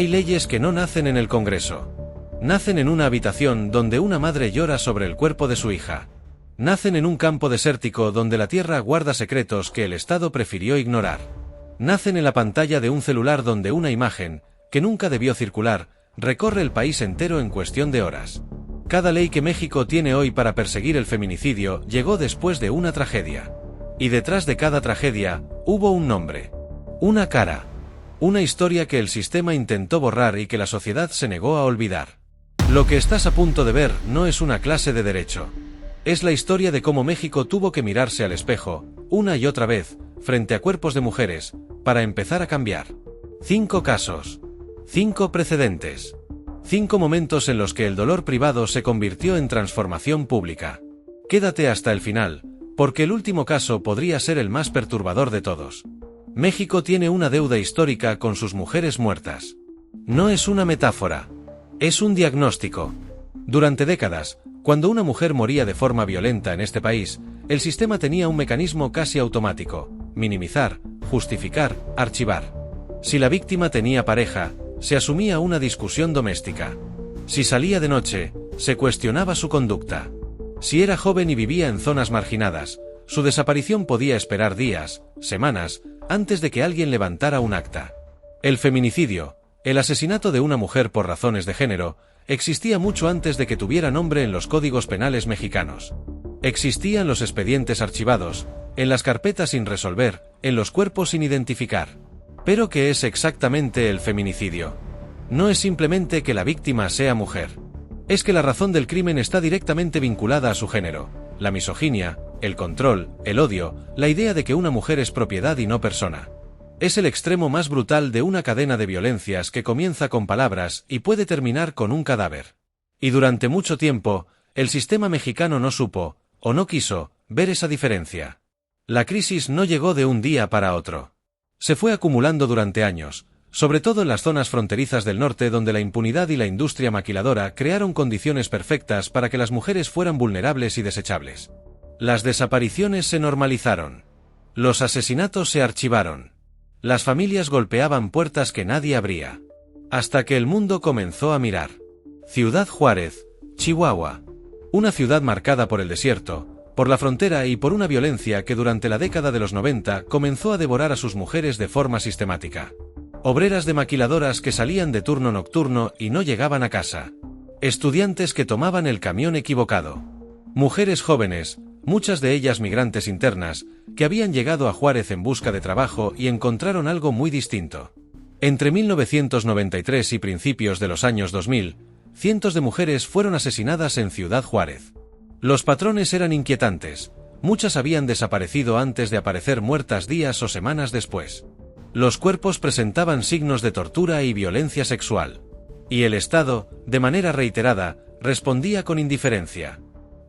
Hay leyes que no nacen en el Congreso. Nacen en una habitación donde una madre llora sobre el cuerpo de su hija. Nacen en un campo desértico donde la tierra guarda secretos que el Estado prefirió ignorar. Nacen en la pantalla de un celular donde una imagen, que nunca debió circular, recorre el país entero en cuestión de horas. Cada ley que México tiene hoy para perseguir el feminicidio llegó después de una tragedia. Y detrás de cada tragedia, hubo un nombre. Una cara. Una historia que el sistema intentó borrar y que la sociedad se negó a olvidar. Lo que estás a punto de ver no es una clase de derecho. Es la historia de cómo México tuvo que mirarse al espejo, una y otra vez, frente a cuerpos de mujeres, para empezar a cambiar. 5 casos. 5 precedentes. 5 momentos en los que el dolor privado se convirtió en transformación pública. Quédate hasta el final, porque el último caso podría ser el más perturbador de todos. México tiene una deuda histórica con sus mujeres muertas. No es una metáfora. Es un diagnóstico. Durante décadas, cuando una mujer moría de forma violenta en este país, el sistema tenía un mecanismo casi automático: minimizar, justificar, archivar. Si la víctima tenía pareja, se asumía una discusión doméstica. Si salía de noche, se cuestionaba su conducta. Si era joven y vivía en zonas marginadas, su desaparición podía esperar días, semanas, antes de que alguien levantara un acta. El feminicidio, el asesinato de una mujer por razones de género, existía mucho antes de que tuviera nombre en los códigos penales mexicanos. Existían los expedientes archivados, en las carpetas sin resolver, en los cuerpos sin identificar. ¿Pero qué es exactamente el feminicidio? No es simplemente que la víctima sea mujer. Es que la razón del crimen está directamente vinculada a su género: la misoginia, el control, el odio, la idea de que una mujer es propiedad y no persona. Es el extremo más brutal de una cadena de violencias que comienza con palabras y puede terminar con un cadáver. Y durante mucho tiempo, el sistema mexicano no supo, o no quiso, ver esa diferencia. La crisis no llegó de un día para otro. Se fue acumulando durante años, sobre todo en las zonas fronterizas del norte, donde la impunidad y la industria maquiladora crearon condiciones perfectas para que las mujeres fueran vulnerables y desechables. Las desapariciones se normalizaron. Los asesinatos se archivaron. Las familias golpeaban puertas que nadie abría. Hasta que el mundo comenzó a mirar. Ciudad Juárez, Chihuahua. Una ciudad marcada por el desierto, por la frontera y por una violencia que durante la década de los 90 comenzó a devorar a sus mujeres de forma sistemática. Obreras de maquiladoras que salían de turno nocturno y no llegaban a casa. Estudiantes que tomaban el camión equivocado. Mujeres jóvenes, muchas de ellas migrantes internas, que habían llegado a Juárez en busca de trabajo y encontraron algo muy distinto. Entre 1993 y principios de los años 2000, cientos de mujeres fueron asesinadas en Ciudad Juárez. Los patrones eran inquietantes. Muchas habían desaparecido antes de aparecer muertas días o semanas después. Los cuerpos presentaban signos de tortura y violencia sexual. Y el Estado, de manera reiterada, respondía con indiferencia.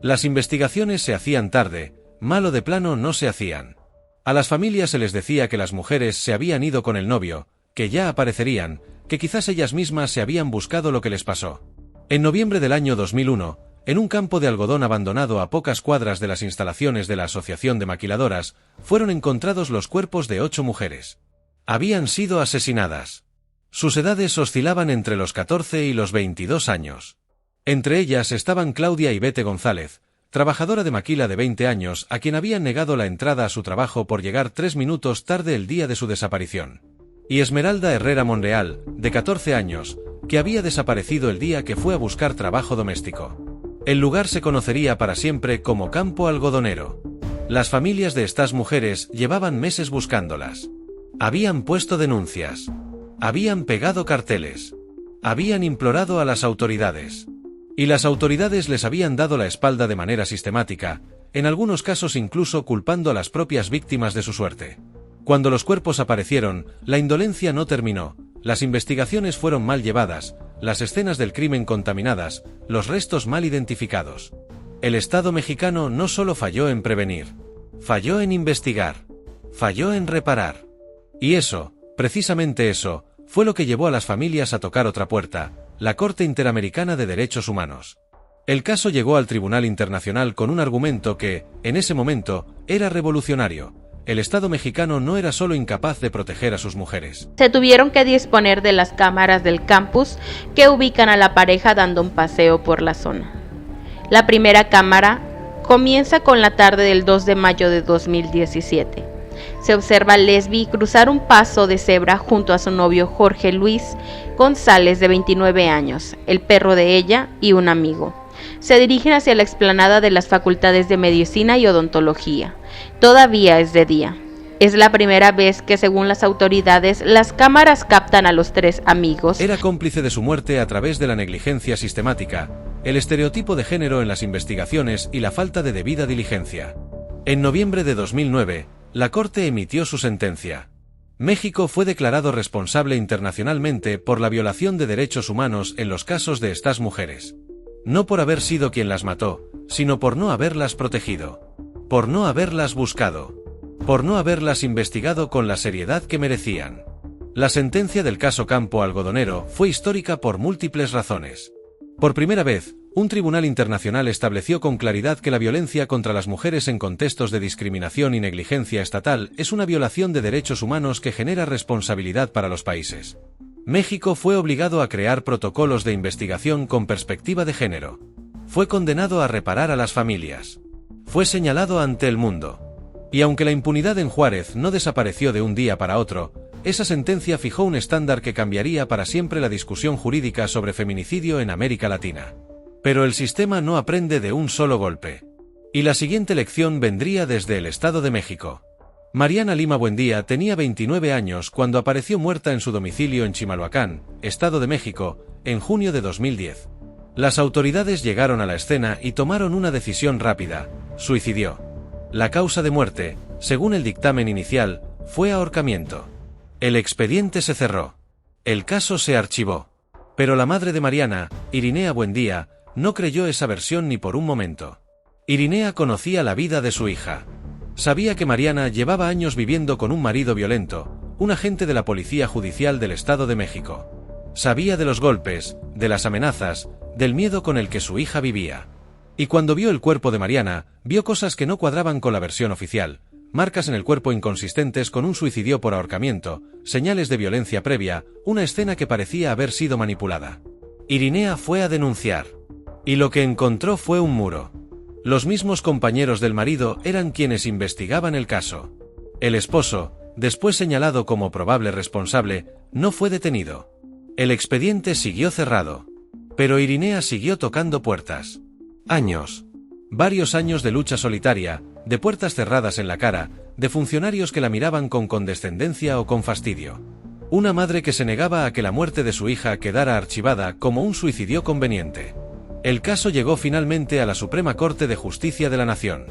Las investigaciones se hacían tarde, mal o de plano no se hacían. A las familias se les decía que las mujeres se habían ido con el novio, que ya aparecerían, que quizás ellas mismas se habían buscado lo que les pasó. En noviembre del año 2001, en un campo de algodón abandonado a pocas cuadras de las instalaciones de la Asociación de Maquiladoras, fueron encontrados los cuerpos de 8 mujeres. Habían sido asesinadas. Sus edades oscilaban entre los 14 y los 22 años. Entre ellas estaban Claudia Ivete González, trabajadora de maquila de 20 años, a quien habían negado la entrada a su trabajo por llegar 3 minutos tarde el día de su desaparición. Y Esmeralda Herrera Monreal, de 14 años, que había desaparecido el día que fue a buscar trabajo doméstico. El lugar se conocería para siempre como Campo Algodonero. Las familias de estas mujeres llevaban meses buscándolas. Habían puesto denuncias. Habían pegado carteles. Habían implorado a las autoridades. Y las autoridades les habían dado la espalda de manera sistemática, en algunos casos incluso culpando a las propias víctimas de su suerte. Cuando los cuerpos aparecieron, la indolencia no terminó, las investigaciones fueron mal llevadas, las escenas del crimen contaminadas, los restos mal identificados. El Estado mexicano no solo falló en prevenir, falló en investigar, falló en reparar. Y eso, precisamente eso, fue lo que llevó a las familias a tocar otra puerta, la Corte Interamericana de Derechos Humanos. El caso llegó al Tribunal Internacional con un argumento que, en ese momento, era revolucionario. El Estado mexicano no era solo incapaz de proteger a sus mujeres. Se tuvieron que disponer de las cámaras del campus que ubican a la pareja dando un paseo por la zona. La primera cámara comienza con la tarde del 2 de mayo de 2017. Se observa a Lesbi cruzar un paso de cebra junto a su novio Jorge Luis González, de 29 años, el perro de ella y un amigo. Se dirigen hacia la explanada de las facultades de Medicina y Odontología. Todavía es de día. Es la primera vez que, según las autoridades, las cámaras captan a los tres amigos. Era cómplice de su muerte a través de la negligencia sistemática, el estereotipo de género en las investigaciones y la falta de debida diligencia. En noviembre de 2009, la Corte emitió su sentencia. México fue declarado responsable internacionalmente por la violación de derechos humanos en los casos de estas mujeres. No por haber sido quien las mató, sino por no haberlas protegido, por no haberlas buscado, por no haberlas investigado con la seriedad que merecían. La sentencia del caso Campo Algodonero fue histórica por múltiples razones. Por primera vez, un tribunal internacional estableció con claridad que la violencia contra las mujeres en contextos de discriminación y negligencia estatal es una violación de derechos humanos que genera responsabilidad para los países. México fue obligado a crear protocolos de investigación con perspectiva de género. Fue condenado a reparar a las familias. Fue señalado ante el mundo. Y aunque la impunidad en Juárez no desapareció de un día para otro, esa sentencia fijó un estándar que cambiaría para siempre la discusión jurídica sobre feminicidio en América Latina. Pero el sistema no aprende de un solo golpe. Y la siguiente lección vendría desde el Estado de México. Mariana Lima Buendía tenía 29 años cuando apareció muerta en su domicilio en Chimalhuacán, Estado de México, en junio de 2010. Las autoridades llegaron a la escena y tomaron una decisión rápida: suicidio. La causa de muerte, según el dictamen inicial, fue ahorcamiento. El expediente se cerró. El caso se archivó. Pero la madre de Mariana, Irinea Buendía, no creyó esa versión ni por un momento. Irinea conocía la vida de su hija. Sabía que Mariana llevaba años viviendo con un marido violento, un agente de la Policía Judicial del Estado de México. Sabía de los golpes, de las amenazas, del miedo con el que su hija vivía. Y cuando vio el cuerpo de Mariana, vio cosas que no cuadraban con la versión oficial: marcas en el cuerpo inconsistentes con un suicidio por ahorcamiento, señales de violencia previa, una escena que parecía haber sido manipulada. Irinea fue a denunciar. Y lo que encontró fue un muro. Los mismos compañeros del marido eran quienes investigaban el caso. El esposo, después señalado como probable responsable, no fue detenido. El expediente siguió cerrado. Pero Irinea siguió tocando puertas. Años. Varios años de lucha solitaria, de puertas cerradas en la cara, de funcionarios que la miraban con condescendencia o con fastidio. Una madre que se negaba a que la muerte de su hija quedara archivada como un suicidio conveniente. El caso llegó finalmente a la Suprema Corte de Justicia de la Nación.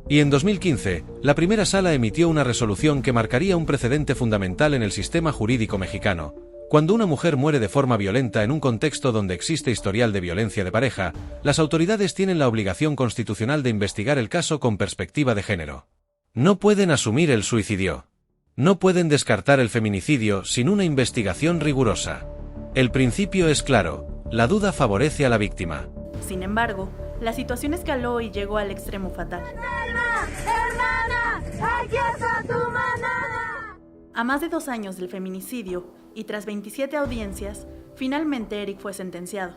Y en 2015, la primera sala emitió una resolución que marcaría un precedente fundamental en el sistema jurídico mexicano. Cuando una mujer muere de forma violenta en un contexto donde existe historial de violencia de pareja, las autoridades tienen la obligación constitucional de investigar el caso con perspectiva de género. No pueden asumir el suicidio. No pueden descartar el feminicidio sin una investigación rigurosa. El principio es claro: la duda favorece a la víctima. Sin embargo, la situación escaló y llegó al extremo fatal. ¡Hermana! ¡Aquí está tu manada! A más de 2 años del feminicidio y tras 27 audiencias, finalmente Eric fue sentenciado.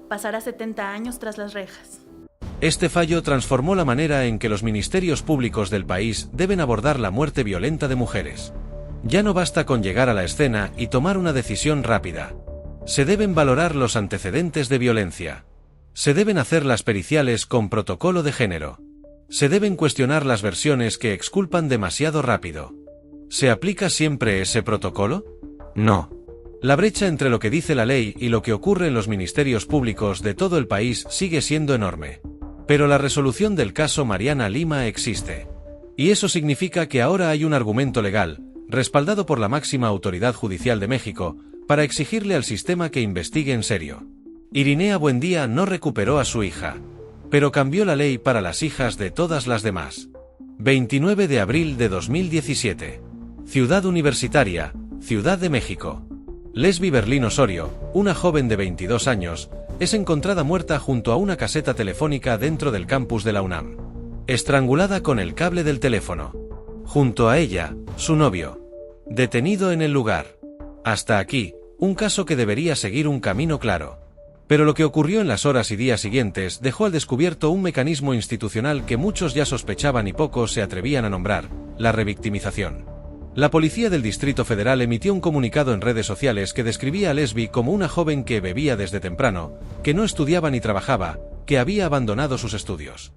Pasará 70 años tras las rejas. Este fallo transformó la manera en que los ministerios públicos del país deben abordar la muerte violenta de mujeres. Ya no basta con llegar a la escena y tomar una decisión rápida. Se deben valorar los antecedentes de violencia. Se deben hacer las periciales con protocolo de género. Se deben cuestionar las versiones que exculpan demasiado rápido. ¿Se aplica siempre ese protocolo? No. La brecha entre lo que dice la ley y lo que ocurre en los ministerios públicos de todo el país sigue siendo enorme. Pero la resolución del caso Mariana Lima existe. Y eso significa que ahora hay un argumento legal, respaldado por la máxima autoridad judicial de México, para exigirle al sistema que investigue en serio. Irinea Buendía no recuperó a su hija, pero cambió la ley para las hijas de todas las demás. 29 de abril de 2017. Ciudad Universitaria, Ciudad de México. Lesbi Berlín Osorio, una joven de 22 años, es encontrada muerta junto a una caseta telefónica dentro del campus de la UNAM. Estrangulada con el cable del teléfono. Junto a ella, su novio. Detenido en el lugar. Hasta aquí, un caso que debería seguir un camino claro. Pero lo que ocurrió en las horas y días siguientes dejó al descubierto un mecanismo institucional que muchos ya sospechaban y pocos se atrevían a nombrar: la revictimización. La policía del Distrito Federal emitió un comunicado en redes sociales que describía a Lesbi como una joven que bebía desde temprano, que no estudiaba ni trabajaba, que había abandonado sus estudios.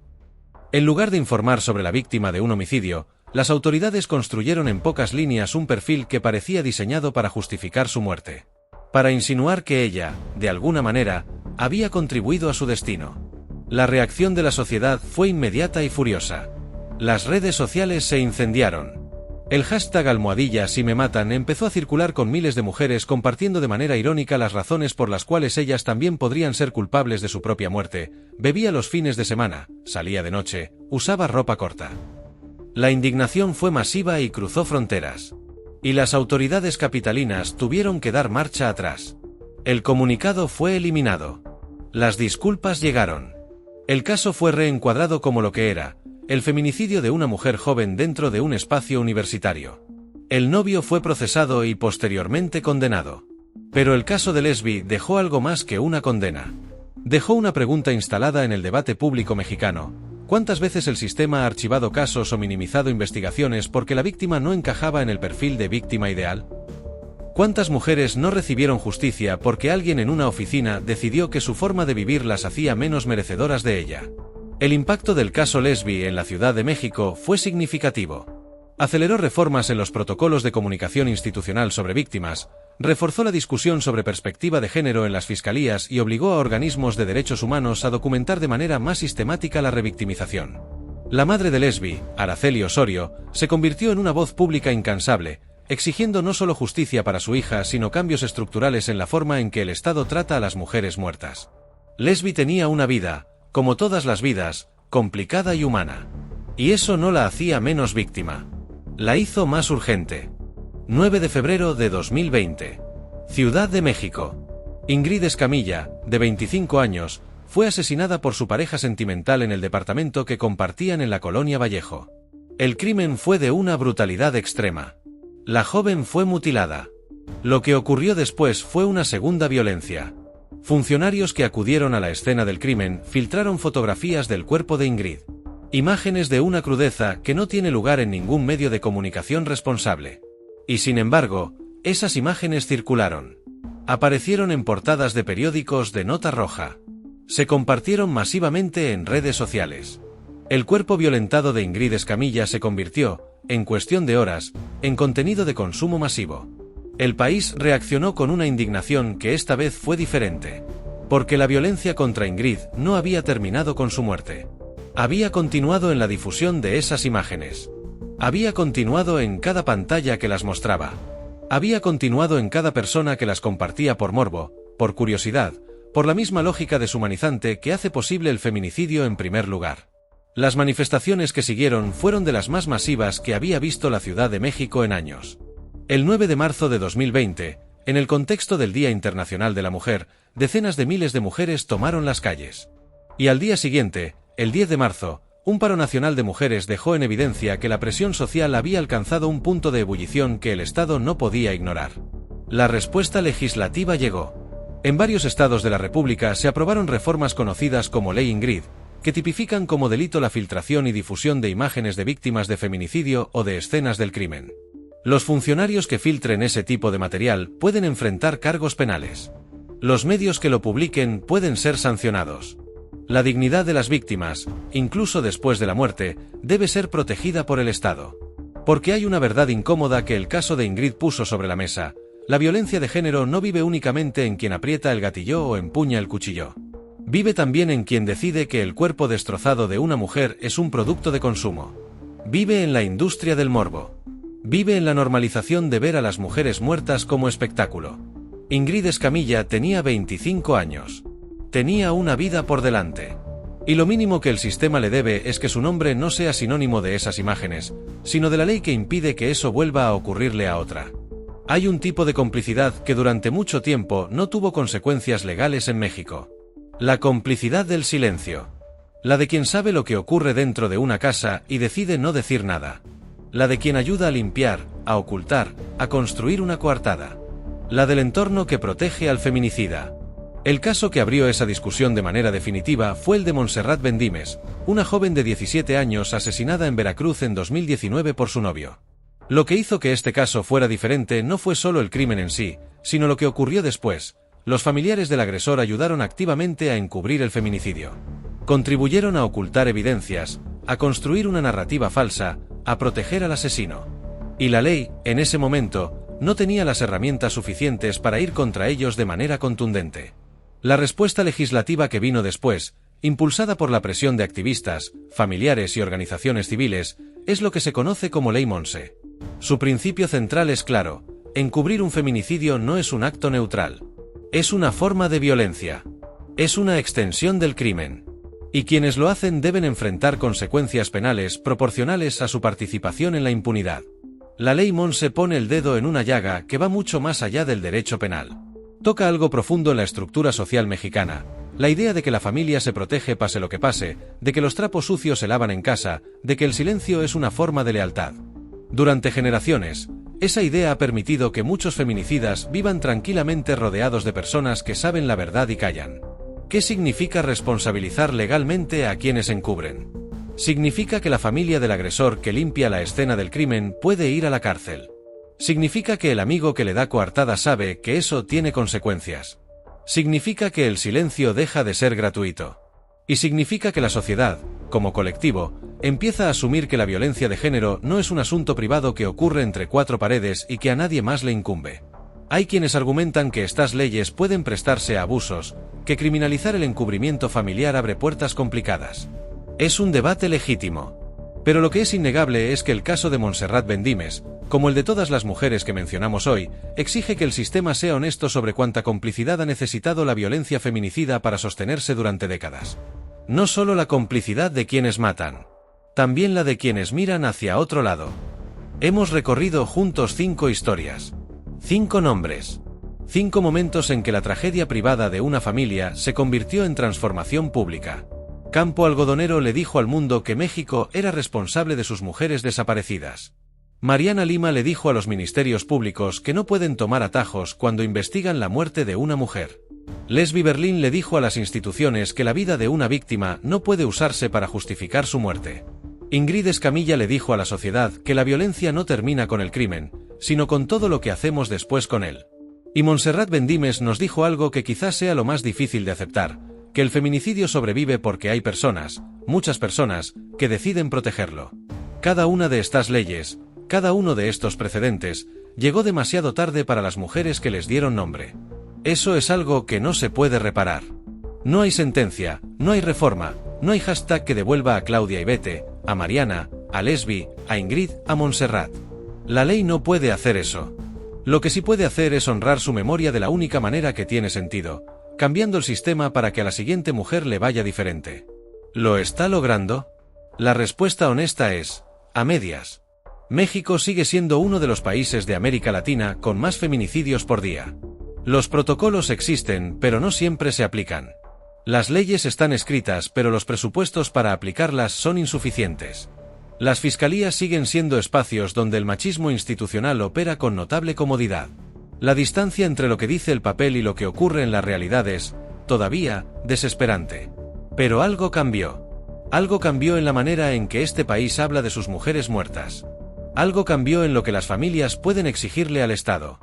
En lugar de informar sobre la víctima de un homicidio, las autoridades construyeron en pocas líneas un perfil que parecía diseñado para justificar su muerte. Para insinuar que ella, de alguna manera, había contribuido a su destino. La reacción de la sociedad fue inmediata y furiosa. Las redes sociales se incendiaron. El hashtag #Si me matan empezó a circular con miles de mujeres compartiendo de manera irónica las razones por las cuales ellas también podrían ser culpables de su propia muerte: bebía los fines de semana, salía de noche, usaba ropa corta. La indignación fue masiva y cruzó fronteras. Y las autoridades capitalinas tuvieron que dar marcha atrás. El comunicado fue eliminado. Las disculpas llegaron. El caso fue reencuadrado como lo que era: el feminicidio de una mujer joven dentro de un espacio universitario. El novio fue procesado y posteriormente condenado. Pero el caso de Lesbi dejó algo más que una condena. Dejó una pregunta instalada en el debate público mexicano: ¿cuántas veces el sistema ha archivado casos o minimizado investigaciones porque la víctima no encajaba en el perfil de víctima ideal? ¿Cuántas mujeres no recibieron justicia porque alguien en una oficina decidió que su forma de vivir las hacía menos merecedoras de ella? El impacto del caso Lesbi en la Ciudad de México fue significativo. Aceleró reformas en los protocolos de comunicación institucional sobre víctimas, reforzó la discusión sobre perspectiva de género en las fiscalías y obligó a organismos de derechos humanos a documentar de manera más sistemática la revictimización. La madre de Lesbi, Araceli Osorio, se convirtió en una voz pública incansable, exigiendo no solo justicia para su hija, sino cambios estructurales en la forma en que el Estado trata a las mujeres muertas. Lesbi tenía una vida, como todas las vidas, complicada y humana. Y eso no la hacía menos víctima. La hizo más urgente. 9 de febrero de 2020. Ciudad de México. Ingrid Escamilla, de 25 años, fue asesinada por su pareja sentimental en el departamento que compartían en la colonia Vallejo. El crimen fue de una brutalidad extrema. La joven fue mutilada. Lo que ocurrió después fue una segunda violencia. Funcionarios que acudieron a la escena del crimen filtraron fotografías del cuerpo de Ingrid. Imágenes de una crudeza que no tiene lugar en ningún medio de comunicación responsable. Y sin embargo, esas imágenes circularon. Aparecieron en portadas de periódicos de nota roja. Se compartieron masivamente en redes sociales. El cuerpo violentado de Ingrid Escamilla se convirtió, en cuestión de horas, en contenido de consumo masivo. El país reaccionó con una indignación que esta vez fue diferente. Porque la violencia contra Ingrid no había terminado con su muerte. Había continuado en la difusión de esas imágenes. Había continuado en cada pantalla que las mostraba. Había continuado en cada persona que las compartía por morbo, por curiosidad, por la misma lógica deshumanizante que hace posible el feminicidio en primer lugar. Las manifestaciones que siguieron fueron de las más masivas que había visto la Ciudad de México en años. El 9 de marzo de 2020, en el contexto del Día Internacional de la Mujer, decenas de miles de mujeres tomaron las calles. Y al día siguiente, el 10 de marzo, un paro nacional de mujeres dejó en evidencia que la presión social había alcanzado un punto de ebullición que el Estado no podía ignorar. La respuesta legislativa llegó. En varios estados de la República se aprobaron reformas conocidas como Ley Ingrid, que tipifican como delito la filtración y difusión de imágenes de víctimas de feminicidio o de escenas del crimen. Los funcionarios que filtren ese tipo de material pueden enfrentar cargos penales. Los medios que lo publiquen pueden ser sancionados. La dignidad de las víctimas, incluso después de la muerte, debe ser protegida por el Estado. Porque hay una verdad incómoda que el caso de Ingrid puso sobre la mesa: la violencia de género no vive únicamente en quien aprieta el gatillo o empuña el cuchillo. Vive también en quien decide que el cuerpo destrozado de una mujer es un producto de consumo. Vive en la industria del morbo. Vive en la normalización de ver a las mujeres muertas como espectáculo. Ingrid Escamilla tenía 25 años. Tenía una vida por delante. Y lo mínimo que el sistema le debe es que su nombre no sea sinónimo de esas imágenes, sino de la ley que impide que eso vuelva a ocurrirle a otra. Hay un tipo de complicidad que durante mucho tiempo no tuvo consecuencias legales en México. La complicidad del silencio. La de quien sabe lo que ocurre dentro de una casa y decide no decir nada. La de quien ayuda a limpiar, a ocultar, a construir una coartada. La del entorno que protege al feminicida. El caso que abrió esa discusión de manera definitiva fue el de Montserrat Bendimes, una joven de 17 años asesinada en Veracruz en 2019 por su novio. Lo que hizo que este caso fuera diferente no fue solo el crimen en sí, sino lo que ocurrió después. Los familiares del agresor ayudaron activamente a encubrir el feminicidio. Contribuyeron a ocultar evidencias, a construir una narrativa falsa, a proteger al asesino. Y la ley, en ese momento, no tenía las herramientas suficientes para ir contra ellos de manera contundente. La respuesta legislativa que vino después, impulsada por la presión de activistas, familiares y organizaciones civiles, es lo que se conoce como Ley Monse. Su principio central es claro: encubrir un feminicidio no es un acto neutral. Es una forma de violencia. Es una extensión del crimen. Y quienes lo hacen deben enfrentar consecuencias penales proporcionales a su participación en la impunidad. La Ley Monse pone el dedo en una llaga que va mucho más allá del derecho penal. Toca algo profundo en la estructura social mexicana, la idea de que la familia se protege pase lo que pase, de que los trapos sucios se lavan en casa, de que el silencio es una forma de lealtad. Durante generaciones, esa idea ha permitido que muchos feminicidas vivan tranquilamente rodeados de personas que saben la verdad y callan. ¿Qué significa responsabilizar legalmente a quienes encubren? Significa que la familia del agresor que limpia la escena del crimen puede ir a la cárcel. Significa que el amigo que le da coartada sabe que eso tiene consecuencias. Significa que el silencio deja de ser gratuito. Y significa que la sociedad, como colectivo, empieza a asumir que la violencia de género no es un asunto privado que ocurre entre cuatro paredes y que a nadie más le incumbe. Hay quienes argumentan que estas leyes pueden prestarse a abusos, que criminalizar el encubrimiento familiar abre puertas complicadas. Es un debate legítimo. Pero lo que es innegable es que el caso de Montserrat Bendimes, como el de todas las mujeres que mencionamos hoy, exige que el sistema sea honesto sobre cuánta complicidad ha necesitado la violencia feminicida para sostenerse durante décadas. No solo la complicidad de quienes matan, también la de quienes miran hacia otro lado. Hemos recorrido juntos 5 historias, 5 nombres, 5 momentos en que la tragedia privada de una familia se convirtió en transformación pública. Campo Algodonero le dijo al mundo que México era responsable de sus mujeres desaparecidas. Mariana Lima le dijo a los ministerios públicos que no pueden tomar atajos cuando investigan la muerte de una mujer. Lesbi Berlín le dijo a las instituciones que la vida de una víctima no puede usarse para justificar su muerte. Ingrid Escamilla le dijo a la sociedad que la violencia no termina con el crimen, sino con todo lo que hacemos después con él. Y Montserrat Bendimes nos dijo algo que quizás sea lo más difícil de aceptar: que el feminicidio sobrevive porque hay personas, muchas personas, que deciden protegerlo. Cada una de estas leyes, cada uno de estos precedentes, llegó demasiado tarde para las mujeres que les dieron nombre. Eso es algo que no se puede reparar. No hay sentencia, no hay reforma, no hay hashtag que devuelva a Claudia y Bete, a Mariana, a Lesbi, a Ingrid, a Montserrat. La ley no puede hacer eso. Lo que sí puede hacer es honrar su memoria de la única manera que tiene sentido, cambiando el sistema para que a la siguiente mujer le vaya diferente. ¿Lo está logrando? La respuesta honesta es: a medias. México sigue siendo uno de los países de América Latina con más feminicidios por día. Los protocolos existen, pero no siempre se aplican. Las leyes están escritas, pero los presupuestos para aplicarlas son insuficientes. Las fiscalías siguen siendo espacios donde el machismo institucional opera con notable comodidad. La distancia entre lo que dice el papel y lo que ocurre en la realidad es, todavía, desesperante. Pero algo cambió. Algo cambió en la manera en que este país habla de sus mujeres muertas. Algo cambió en lo que las familias pueden exigirle al Estado.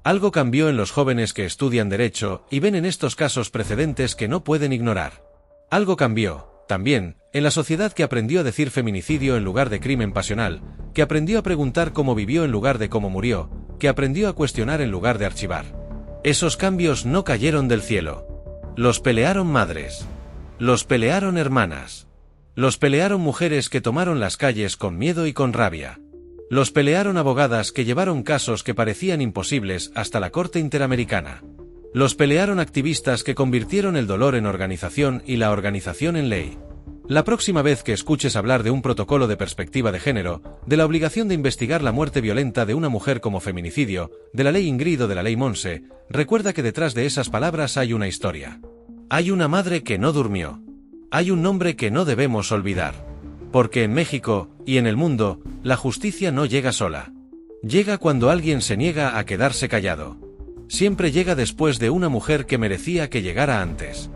Algo cambió en los jóvenes que estudian derecho y ven en estos casos precedentes que no pueden ignorar. Algo cambió, también, en la sociedad que aprendió a decir feminicidio en lugar de crimen pasional, que aprendió a preguntar cómo vivió en lugar de cómo murió, que aprendió a cuestionar en lugar de archivar. Esos cambios no cayeron del cielo. Los pelearon madres. Los pelearon hermanas. Los pelearon mujeres que tomaron las calles con miedo y con rabia. Los pelearon abogadas que llevaron casos que parecían imposibles hasta la Corte Interamericana. Los pelearon activistas que convirtieron el dolor en organización y la organización en ley. La próxima vez que escuches hablar de un protocolo de perspectiva de género, de la obligación de investigar la muerte violenta de una mujer como feminicidio, de la ley Ingrid o de la ley Monse, recuerda que detrás de esas palabras hay una historia. Hay una madre que no durmió. Hay un nombre que no debemos olvidar. Porque en México, y en el mundo, la justicia no llega sola. Llega cuando alguien se niega a quedarse callado. Siempre llega después de una mujer que merecía que llegara antes.